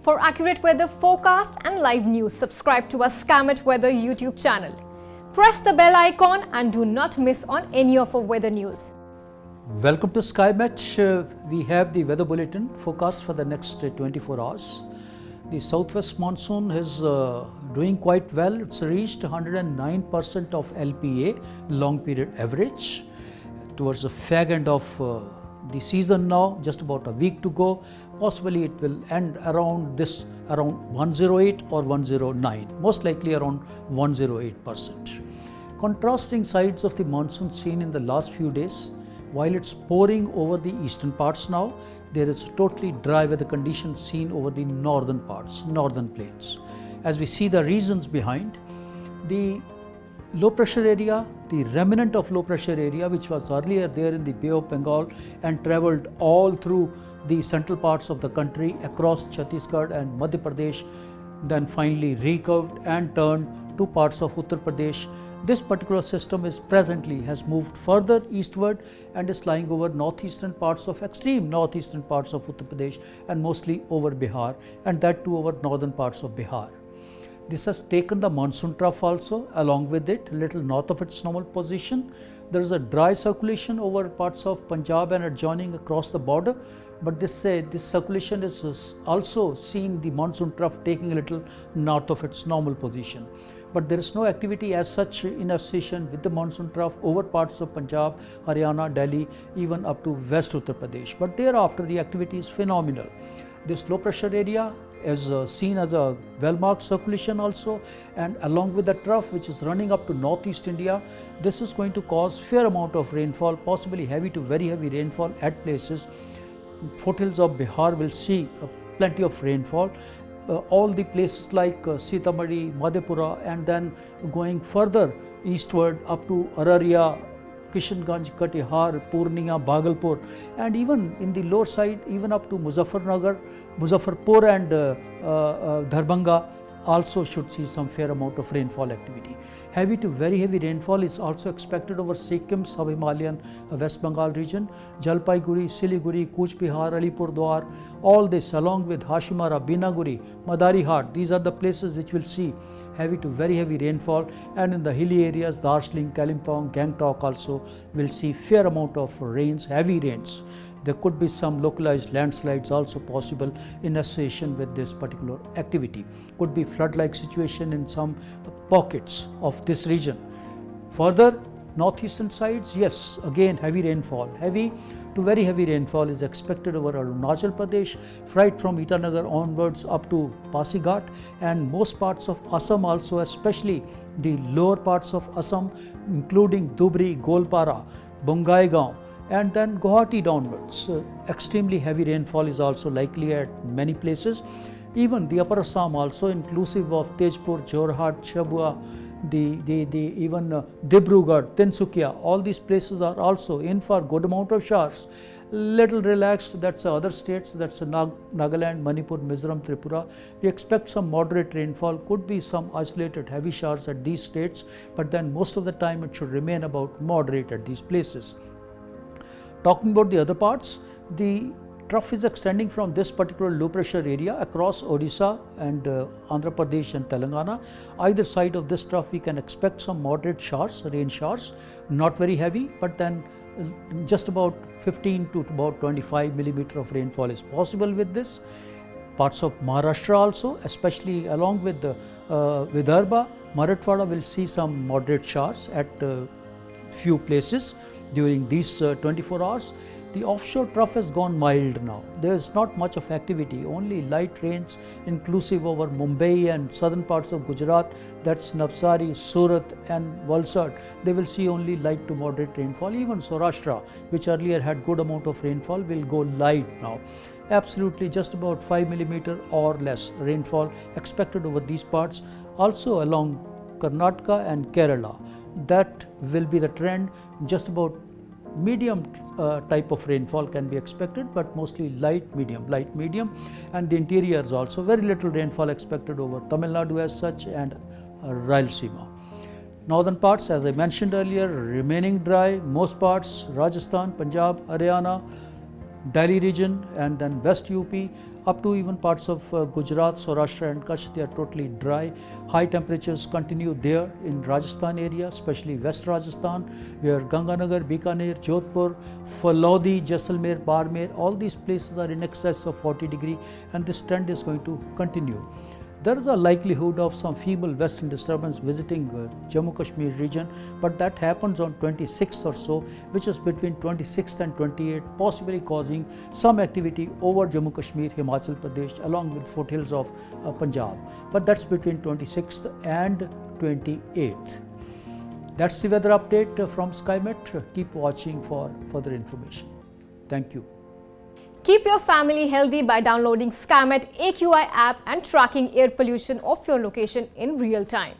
For accurate weather forecast and live news, subscribe to our Skymet Weather YouTube channel. Press the bell icon and do not miss on any of our weather news. Welcome to Skymet. We have the weather bulletin forecast for the next 24 hours. The southwest monsoon is doing quite well. It's reached 109% of LPA, long period average, towards the fag end of the season now, just about a week to go. Possibly it will end around 108 or 109, most likely around 108%. Contrasting sides of the monsoon seen in the last few days. While it's pouring over the eastern parts now, there is totally dry weather conditions seen over the northern parts, northern plains. As we see the reasons behind, the low pressure area, the remnant of low pressure area which was earlier there in the Bay of Bengal and travelled all through the central parts of the country across Chhattisgarh and Madhya Pradesh, then finally recurved and turned to parts of Uttar Pradesh. This particular system is presently has moved further eastward and is lying over northeastern parts of extreme northeastern parts of Uttar Pradesh and mostly over Bihar, and that too over northern parts of Bihar. This has taken the monsoon trough also along with it, a little north of its normal position. There is a dry circulation over parts of Punjab and adjoining across the border, but this circulation is also seeing the monsoon trough taking a little north of its normal position. But there is no activity as such in association with the monsoon trough over parts of Punjab, Haryana, Delhi, even up to West Uttar Pradesh. But thereafter the activity is phenomenal. This low pressure area is seen as a well-marked circulation also, and along with the trough which is running up to northeast India, this is going to cause fair amount of rainfall, possibly heavy to very heavy rainfall at places. Foothills of Bihar will see plenty of rainfall. All the places like Sitamarhi, Madhepura, and then going further eastward up to Araria, Kishanganj, Katihar, Purnia, Bhagalpur, and even in the lower side, even up to Muzaffarpur and Darbhanga also should see some fair amount of rainfall activity. Heavy to very heavy rainfall is also expected over Sikkim, Sub-Himalayan, West Bengal region, Jalpaiguri, Siliguri, Cooch Behar, Alipurdwar, all this along with Hashimara, Binaguri, Madarihar. These are the places which will see heavy to very heavy rainfall, and in the hilly areas, Darjeeling, Kalimpong, Gangtok also will see fair amount of rains, heavy rains. There could be some localized landslides also possible in association with this particular activity. Could be flood-like situation in some pockets of this region. Further, northeastern sides, yes, again heavy rainfall. Heavy to very heavy rainfall is expected over Arunachal Pradesh, right from Itanagar onwards up to Pasighat, and most parts of Assam also, especially the lower parts of Assam, including Dhubri, Golpara, Bongaigaon, and then Guwahati downwards. Extremely heavy rainfall is also likely at many places. Even the upper Assam also, inclusive of Tezpur, Jorhat, Shabua, even Dibrugarh, Tinsukia, all these places are also in for good amount of showers. Little relaxed, that's other states, that's Nagaland, Manipur, Mizoram, Tripura. We expect some moderate rainfall, could be some isolated heavy showers at these states, but then most of the time it should remain about moderate at these places. Talking about the other parts, the trough is extending from this particular low pressure area across Odisha and Andhra Pradesh and Telangana. Either side of this trough we can expect some moderate showers, rain showers, not very heavy, but then just about 15 to about 25 millimeter of rainfall is possible with this. Parts of Maharashtra also, especially along with the Vidarbha, Marathwada will see some moderate showers at few places during these 24 hours. The offshore trough has gone mild now. There is not much of activity, only light rains inclusive over Mumbai and southern parts of Gujarat, that's Navsari, Surat and Valsad. They will see only light to moderate rainfall. Even Saurashtra, which earlier had good amount of rainfall, will go light now. Absolutely just about 5 millimeter or less rainfall expected over these parts. Also along Karnataka and Kerala, that will be the trend. Just about medium type of rainfall can be expected, but mostly light medium, and the interiors also very little rainfall expected over Tamil Nadu as such and Rayalaseema. Northern parts, as I mentioned earlier, remaining dry. Most parts, Rajasthan, Punjab, Haryana, Delhi region and then West UP up to even parts of Gujarat, Saurashtra and Kutch, they are totally dry. High temperatures continue there in Rajasthan area, especially West Rajasthan, where Ganganagar, Bikaner, Jodhpur, Falodi, Jaisalmer, Barmer, all these places are in excess of 40 degree, and this trend is going to continue. There is a likelihood of some feeble western disturbance visiting Jammu Kashmir region, but that happens on 26th or so, which is between 26th and 28th, possibly causing some activity over Jammu Kashmir, Himachal Pradesh, along with foothills of Punjab. But that's between 26th and 28th. That's the weather update from SkyMet. Keep watching for further information. Thank you. Keep your family healthy by downloading SkyMet AQI app and tracking air pollution of your location in real time.